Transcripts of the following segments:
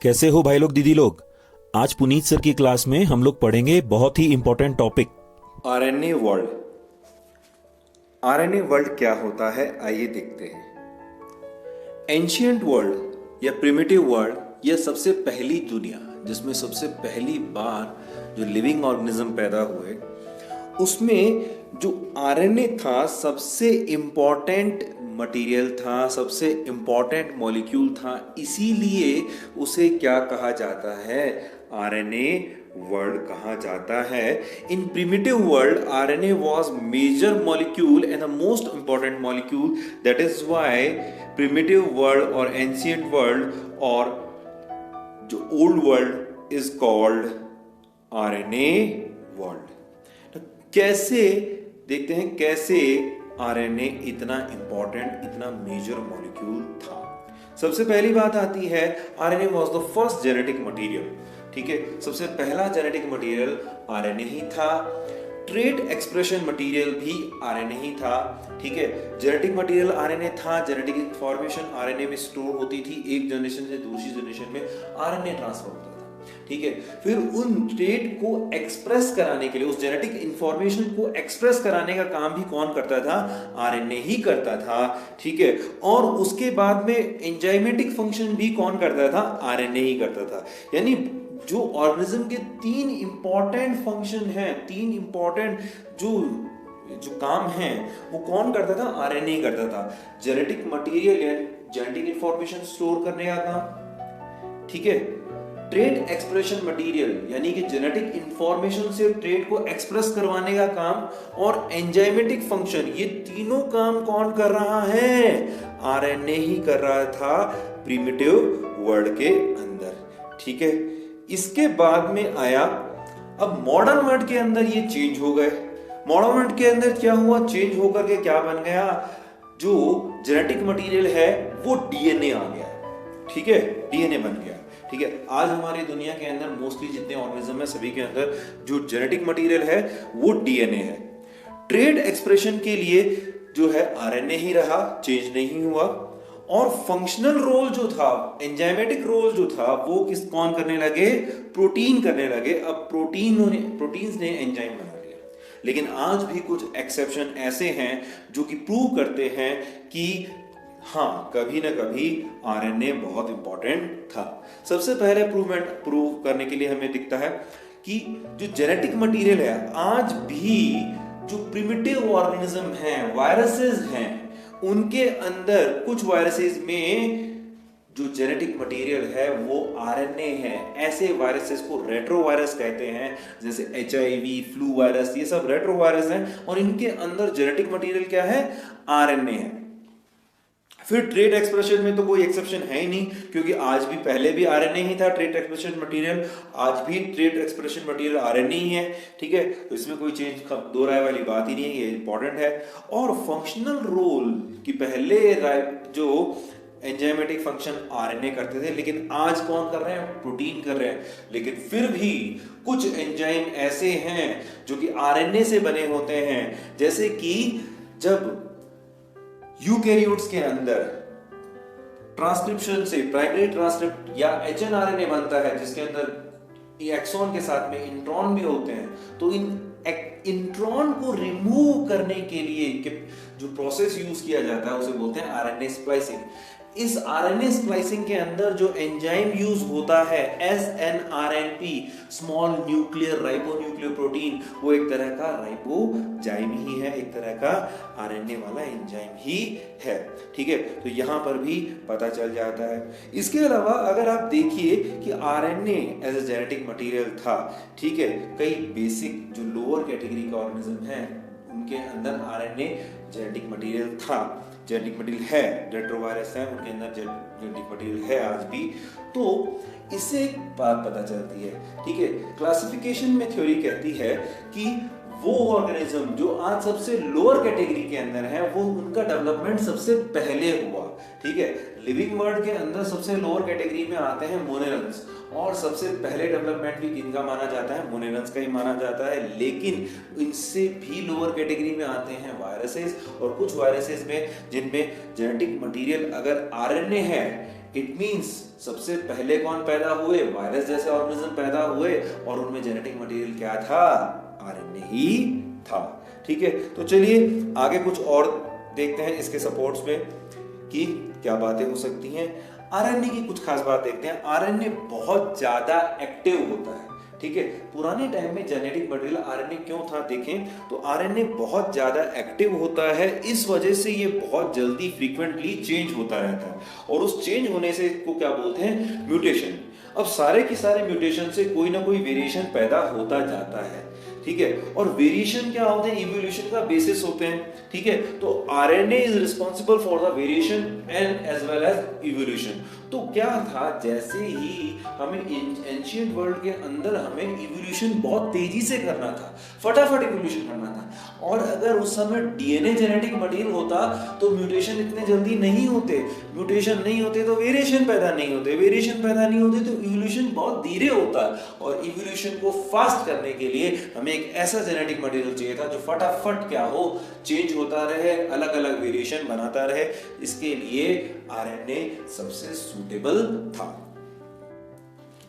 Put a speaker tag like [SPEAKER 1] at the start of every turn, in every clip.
[SPEAKER 1] कैसे हो भाई लोग दीदी लोग। आज पुनीत सर की क्लास में हम लोग पढ़ेंगे बहुत ही important topic
[SPEAKER 2] RNA world. RNA world क्या होता है, आइए देखते हैं। एंशियंट वर्ल्ड या प्रिमिटिव वर्ल्ड या सबसे पहली दुनिया जिसमें सबसे पहली बार जो लिविंग ऑर्गेनिज्म पैदा हुए, उसमें जो आरएनए था सबसे इम्पॉर्टेंट मटेरियल था, सबसे इम्पॉर्टेंट मॉलिक्यूल था। इसीलिए उसे क्या कहा जाता है, आरएनए वर्ल्ड कहा जाता है। In primitive world RNA was major molecule and the most important molecule. That is why primitive world और एंशियंट वर्ल्ड और जो old world is called RNA world. कैसे देखते हैं कैसे आरएनए इतना इंपॉर्टेंट, इतना मेजर मॉलिक्यूल था। सबसे पहली बात आती है, RNA was the first genetic material. ठीक है, सबसे पहला जेनेटिक मटेरियल आरएनए ही था। ट्रेड एक्सप्रेशन मटेरियल भी आरएनए ही था। ठीक है, जेनेटिक मटेरियल आरएनए था, जेनेटिक इंफॉर्मेशन आरएनए में स्टोर होती थी, एक जनरेशन से दूसरी जनरेशन में आरएनए ट्रांसफर होता था। ठीक है, फिर उन ट्रेड को एक्सप्रेस कराने के लिए, उस जेनेटिक इंफॉर्मेशन को एक्सप्रेस कराने का काम भी कौन करता था, आरएनए ही करता था। ठीक है, और उसके बाद में एंजाइमेटिक फंक्शन भी कौन करता था, आरएनए ही करता था। यानी जो ऑर्गेनिज्म के तीन इंपॉर्टेंट फंक्शन हैं, तीन इंपॉर्टेंट जो काम हैं, वो कौन करता था, आरएनए ही करता था। जेनेटिक मटेरियल या जेनेटिक इंफॉर्मेशन स्टोर करने का काम, ठीक है, ट्रेड एक्सप्रेशन मटेरियल यानी कि जेनेटिक इंफॉर्मेशन से ट्रेड को एक्सप्रेस करवाने का काम, और एंजाइमेटिक फंक्शन, ये तीनों काम कौन कर रहा है, आरएनए ही कर रहा था प्रिमिटिव वर्ल्ड के अंदर। ठीक है, इसके बाद में आया, अब मॉडर्न वर्ल्ड के अंदर ये चेंज हो गए। मॉडर्न वर्ल्ड के अंदर क्या हुआ, चेंज होकर के क्या बन गया, जो जेनेटिक मटेरियल है वो डीएनए आ गया। ठीक है, डीएनए बन गया। ठीक है, आज हमारी दुनिया के अंदर मोस्टली जितने ऑर्गेनिज्म है सभी के अंदर जो जेनेटिक मटेरियल है वो डीएनए है। ट्रेड एक्सप्रेशन के लिए जो है आरएनए ही रहा, चेंज नहीं हुआ। और फंक्शनल रोल जो था, एंजाइमेटिक रोल जो था, वो कौन करने लगे, प्रोटीन करने लगे। अब प्रोटीन्स ने एंजाइम बना लिया। लेकिन आज भी कुछ एक्सेप्शन ऐसे हैं जो कि प्रूव करते हैं कि हाँ, कभी ना कभी आरएनए बहुत इंपॉर्टेंट था। सबसे पहले प्रूव करने के लिए हमें दिखता है कि जो जेनेटिक मटेरियल है, आज भी जो प्रिमिटिव ऑर्गेनिज्म हैं, वायरसेस हैं, उनके अंदर कुछ वायरसेस में जो जेनेटिक मटेरियल है वो आरएनए है। ऐसे वायरसेस को रेट्रोवायरस कहते हैं, जैसे एचआईवी, फ्लू वायरस, ये सब रेट्रोवायरस हैं और इनके अंदर जेनेटिक मटेरियल क्या है, आरएनए है। फिर ट्रेड एक्सप्रेशन में तो कोई एक्सेप्शन है ही नहीं, क्योंकि आज भी, पहले भी आरएनए ही था ट्रेड एक्सप्रेशन मटेरियल, आज भी ट्रेड एक्सप्रेशन मटेरियल आरएनए ही है। ठीक है, तो इसमें कोई चेंज दो राय वाली बात ही नहीं है, ये इंपॉर्टेंट है। और फंक्शनल रोल की पहले जो एंजाइमेटिक फंक्शन आरएनए करते थे, लेकिन आज कौन कर रहे हैं, प्रोटीन कर रहे हैं। लेकिन फिर भी कुछ एंजाइम ऐसे हैं जो कि आरएनए से बने होते हैं, जैसे कि जब यूकैरियोट्स के अंदर ट्रांसक्रिप्शन से प्राइमरी ट्रांसक्रिप्ट या एचएनआरएनए बनता है, जिसके अंदर एक्सॉन के साथ में इंट्रॉन भी होते हैं, तो इन इंट्रॉन को रिमूव करने के लिए जो प्रोसेस यूज किया जाता है उसे बोलते हैं आरएनए स्प्लाइसिंग। इस आरएनए स्प्लाइसिंग के अंदर जो एंजाइम यूज होता है एसएनआरएनपी, स्मॉल न्यूक्लियर राइबोन्यूक्लियर प्रोटीन, वो एक तरह का राइबोजाइम ही है, एक तरह का आरएनए वाला एंजाइम ही है। ठीक है, तो यहां पर भी पता चल जाता है। इसके अलावा अगर आप देखिए कि RNA as a genetic material था, ठीक है, कई बेसिक जो लोअर कैटेगरी का ऑर्गेनिज्म है उनके अंदर आरएनए जेनेटिक मटेरियल था, जेनेटिक मटेरियल है, रेट्रोवायरस है, उनके अंदर जेनेटिक मटेरियल है आज भी। तो इससे एक बात पता चलती है, ठीक है, क्लासिफिकेशन में थ्योरी कहती है कि वो ऑर्गेनिज्म जो आज सबसे लोअर कैटेगरी के अंदर है, वो उनका डेवलपमेंट सबसे पहले हुआ। ठीक है, लिविंग वर्ल्ड के अंदर सबसे लोअर कैटेगरी में आते हैं मोनेरल्स, और सबसे पहले डेवलपमेंट भी किनका माना जाता है, मोनेरल्स का ही माना जाता है। लेकिन इनसे भी लोअर कैटेगरी में आते हैं वायरसेस, और कुछ वायरसेस में जिनमें जेनेटिक मटेरियल अगर आरएनए है, इट मींस सबसे पहले कौन पैदा हुए? वायरस जैसे ऑर्गेनिज्म पैदा हुए और उनमें जेनेटिक मटेरियल क्या था? आरएनए ही था। ठीक है, तो चलिए आगे कुछ और देखते हैं इसके सपोर्ट्स में कि क्या बातें हो सकती हैं। आरएनए की कुछ खास बात देखते हैं। आरएनए बहुत ज्यादा एक्टिव होता है। ठीक है, पुराने टाइम में जेनेटिक मटेरियल आरएनए क्यों था देखें तो आरएनए बहुत ज्यादा एक्टिव होता है, इस वजह से ये बहुत जल्दी फ्रीक्वेंटली चेंज होता रहता है और उस चेंज होने से को क्या बोलते हैं? म्यूटेशन। अब सारे के सारे म्यूटेशन से कोई ना कोई वेरिएशन पैदा होता जाता है। ठीक है, और वेरिएशन क्या होते हैं? इवोल्यूशन का बेसिस होते हैं। ठीक है, तो RNA is responsible for the variation and as well as evolution. तो क्या था, जैसे ही हमें एंशिएंट वर्ल्ड के अंदर हमें इवोल्यूशन बहुत तेजी से करना था, फटाफट इवोल्यूशन करना था, और अगर उस समय डीएनए जेनेटिक मटेरियल होता तो म्यूटेशन इतने जल्दी नहीं होते, म्यूटेशन नहीं होते तो वेरिएशन पैदा नहीं होते, वेरिएशन पैदा नहीं होते तो इवोल्यूशन बहुत धीरे होता, और इवोल्यूशन को फास्ट करने के लिए हमें एक ऐसा जेनेटिक मटेरियल चाहिए था जो फटाफट क्या हो, चेंज होता रहे, अलग अलग वेरिएशन बनाता रहे। इसके लिए आरएनए सबसे सूटेबल था।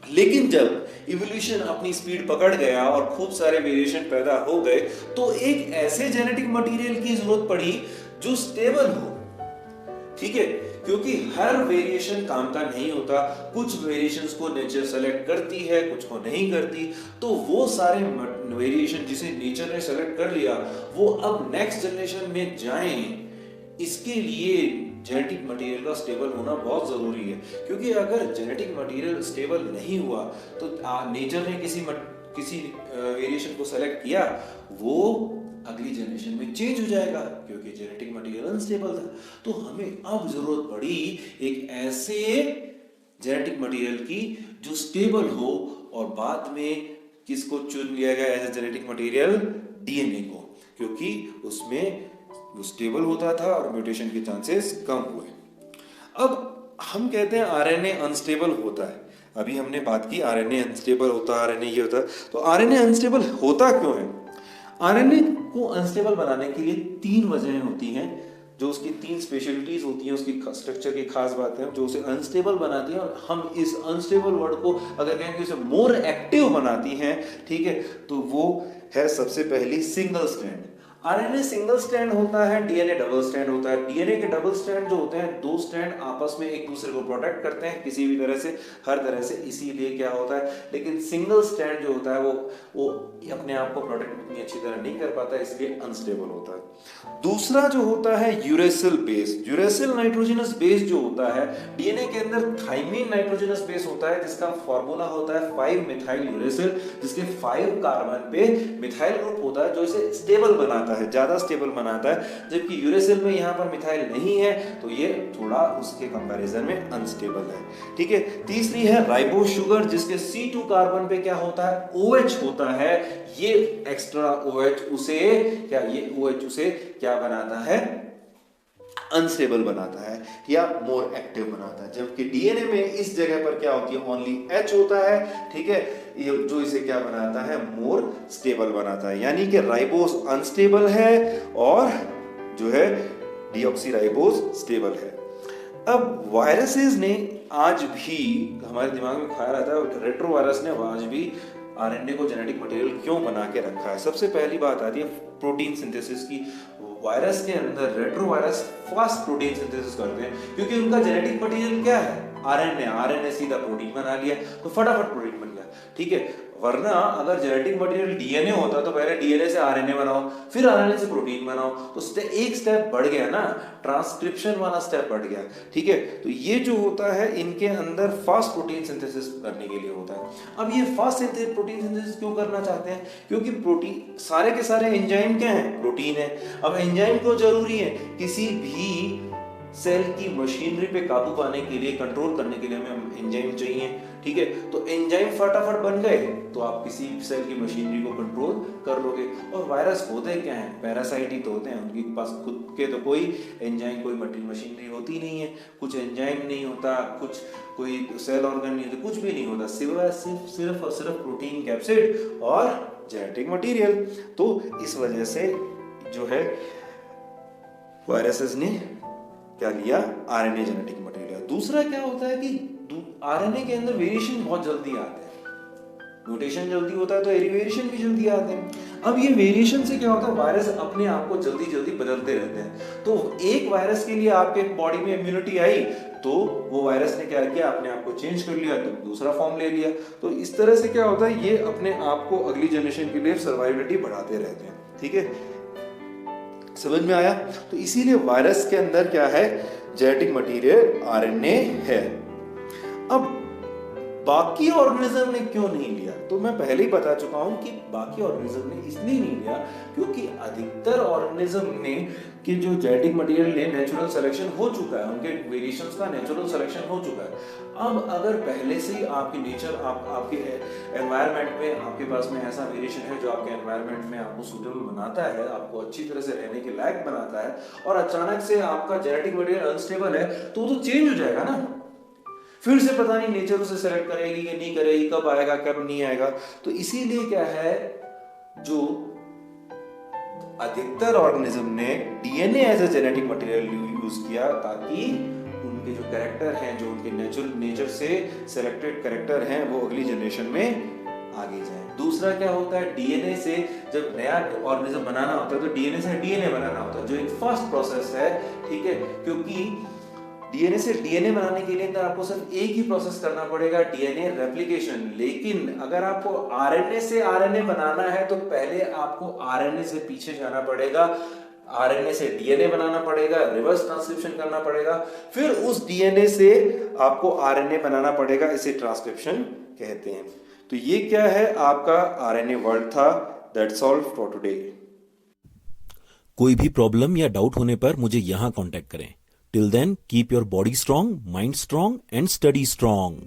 [SPEAKER 2] लेकिन जब इवोल्यूशन अपनी स्पीड पकड़ गया और खूब सारे वेरिएशन पैदा हो गए तो एक ऐसे जेनेटिक मटेरियल की जरूरत पड़ी जो स्टेबल हो। ठीक है, क्योंकि हर वेरिएशन काम का नहीं होता, कुछ वेरिएशंस को नेचर सेलेक्ट करती है, कुछ को नहीं करती। तो वो सारे वेरिएशन जिसे नेचर ने सेलेक्ट कर लिया वो अब नेक्स्ट जनरेशन में जाएं, इसके लिए जेनेटिक मटेरियल का स्टेबल होना बहुत जरूरी है। क्योंकि अगर जेनेटिक मटेरियल स्टेबल नहीं हुआ तो नेचर ने किसी वेरिएशन को सेलेक्ट किया, वो अगली जनरेशन में चेंज हो जाएगा क्योंकि जेनेटिक मटेरियल अनस्टेबल था। तो हमें अब जरूरत पड़ी एक ऐसे जेनेटिक मटेरियल की जो स्टेबल हो, और बाद में किसको चुन लिया गया as a genetic material? DNA को, क्योंकि उसमें वो स्टेबल होता था और म्यूटेशन के चांसेस कम हुए। अब हम कहते हैं आरएनए अनस्टेबल होता है। अभी हमने बात की आरएनए अनस्टेबल होता है, आरएनए ये होता है। तो आरएनए अनस्टेबल होता क्यों है? आरएनए को अनस्टेबल बनाने के लिए 3 वजहें होती हैं, जो उसकी 3 स्पेशलिटीज होती हैं, उसकी स्ट्रक्चर की खास बातें हैं जो उसे अनस्टेबल बनाती हैं। और हम इस अनस्टेबल वर्ड को अगर कहें कि उसे मोर एक्टिव बनाती हैं, ठीक है, तो वो है सबसे पहली single strand. RNA single strand होता है, डीएनए डबल स्ट्रैंड होता है। डीएनए के डबल स्ट्रैंड जो होते हैं, 2 स्ट्रैंड आपस में एक दूसरे को प्रोटेक्ट करते हैं किसी भी तरह से, हर तरह से, इसीलिए क्या होता है। लेकिन सिंगल स्ट्रैंड जो होता है वो अपने आप को प्रोटेक्ट इतनी अच्छी तरह नहीं कर पाता, इसलिए अनस्टेबल होता है। दूसरा जो होता है uracil base. Uracil nitrogenous base जो होता है, डीएनए के अंदर थाइमिन नाइट्रोजनस बेस होता है जिसका फॉर्मूला होता है 5 मिथाइल यूरेसिल, जिसके 5 कार्बन पे मिथाइल ग्रुप होता है जो इसे स्टेबल बनाता है, ज्यादा स्टेबल बनाता है। जबकि यूरेसिल में यहाँ पर मिथाइल नहीं है तो ये थोड़ा उसके कंपैरिजन में अनस्टेबल है। ठीक है, तीसरी है राइबोस शुगर, जिसके C2 कार्बन पे क्या होता है? OH होता है। ये एक्स्ट्रा OH उसे क्या बनाता है? अनस्टेबल बनाता है या मोर एक्टिव बनाता है। जबकि डीएनए में इस जगह पर क्या होती है? ओनली H होता है। ठीक है, ये जो इसे क्या बनाता है? मोर स्टेबल बनाता है। यानी कि राइबोस अनस्टेबल है और जो है डीऑक्सीराइबोस स्टेबल है। अब वायरसेस ने आज भी हमारे दिमाग में खाया रहता है, रेट्रोवायरस ने आज भी आरएनए को जेनेटिक मटेरियल क्यों बना के रखा है। सबसे पहली बात आती है प्रोटीन सिंथेसिस की। वायरस के अंदर रेट्रोवायरस फास्ट प्रोटीन सिंथेसिस करते हैं क्योंकि उनका जेनेटिक मटेरियल क्या है? आरएनए। आरएनए सीधा प्रोटीन बना लिया तो फटाफट प्रोटीन बन गया। ठीक है, वरना अगर जेनेटिक मटेरियल डीएनए होता तो पहले डीएनए से आरएनए बनाओ, फिर आरएनए से प्रोटीन बनाओ, तो एक स्टेप बढ़ गया ना, ट्रांसक्रिप्शन वाला स्टेप बढ़ गया। ठीक है, तो ये जो होता है इनके अंदर फास्ट प्रोटीन सिंथेसिस करने के लिए होता है। अब ये फास्ट प्रोटीन सिंथेसिस क्यों करना चाहते हैं? क्योंकि प्रोटीन सारे के सारे एंजाइम क्या है? प्रोटीन है। अब एंजाइम क्यों जरूरी है? किसी भी सेल की मशीनरी पे काबू पाने के लिए, कंट्रोल करने के लिए हमें एंजाइम चाहिए। ठीक है, तो एंजाइम फटाफट बन गए तो आप किसी सेल की मशीनरी को कंट्रोल कर लोगे। और वायरस होते क्या हैं? पैरासाइट ही तो होते हैं, उनके पास खुद के तो कोई एंजाइम, कोई मशीनरी होती नहीं है, कुछ एंजाइम नहीं होता, कुछ कोई सेल ऑर्गन नहीं होता, कुछ भी नहीं होता, सिर्फ और सिर्फ प्रोटीन, कैप्सिड और जेनेटिक मटेरियल। तो इस वजह से जो है वायरसेस ने क्या लिया, आरएनए जेनेटिक मटेरियल। दूसरा क्या होता है कि आरएनए के अंदर वेरिएशन बहुत जल्दी आते हैं, म्यूटेशन जल्दी होता है तो वेरिएशन भी जल्दी आते हैं। अब ये वेरिएशन से क्या होता है, वायरस अपने आप को जल्दी जल्दी बदलते रहते हैं। तो एक वायरस के लिए आपके बॉडी में इम्यूनिटी आई तो वो वायरस ने क्या किया, अपने आप को चेंज कर लिया, तो दूसरा फॉर्म ले लिया। तो इस तरह से क्या होता है, ये अपने आप को अगली जनरेशन के लिए सर्वाइविलिटी बढ़ाते रहते हैं। ठीक है, समझ में आया? तो इसीलिए वायरस के अंदर क्या है, जेनेटिक मटेरियल आरएनए है। अब बाकी ऑर्गेनिज्म ने क्यों नहीं लिया, तो मैं पहले ही बता चुका हूं कि बाकी ऑर्गेनिज्म ने इसलिए नहीं लिया क्योंकि अधिकतर ऑर्गेनिज्म ने कि जो जेनेटिक मटेरियल ने नेचुरल सिलेक्शन हो चुका है, उनके वेरिएशंस का नेचुरल सिलेक्शन हो चुका है। अब अगर पहले से ही आपकी नेचर आपके एनवायरनमेंट में आपके पास में ऐसा वेरिएशन है जो आपके एनवायरनमेंट में आपको सूटेबल बनाता है, आपको अच्छी तरह से रहने के लायक बनाता है, और अचानक से आपका जेनेटिक मटेरियल अनस्टेबल है तो चेंज हो जाएगा ना। फिर से पता नहीं नेचर उसे सेलेक्ट करेगी कि नहीं करेगी, कब आएगा कब नहीं आएगा। तो इसीलिए क्या है, जो अधिकतर ऑर्गेनिज्म ने DNA as a genetic material use किया ताकि उनके जो कैरेक्टर हैं, जो उनके नेचर से सिलेक्टेड कैरेक्टर हैं, वो अगली जनरेशन में आगे जाए। दूसरा क्या होता है, डीएनए से जब नया ऑर्गेनिज्म बनाना होता है तो डीएनए से डीएनए बनाना होता है, जो एक फास्ट प्रोसेस है। ठीक है, क्योंकि डीएनए से डीएनए बनाने के लिए अंदर आपको सिर्फ एक ही प्रोसेस करना पड़ेगा, डीएनए रेप्लिकेशन। लेकिन अगर आपको आरएनए से आरएनए बनाना है तो पहले आपको आरएनए से पीछे जाना पड़ेगा, आरएनए से डीएनए बनाना पड़ेगा, रिवर्स ट्रांसक्रिप्शन करना पड़ेगा, फिर उस डीएनए से आपको आरएनए बनाना पड़ेगा, इसे ट्रांसक्रिप्शन कहते हैं। तो ये क्या है, आपका आरएनए वर्ल्ड था। That's all for today.
[SPEAKER 1] कोई भी प्रॉब्लम या डाउट होने पर मुझे यहाँ कांटेक्ट करें। Till then, keep your body strong, mind strong, and study strong.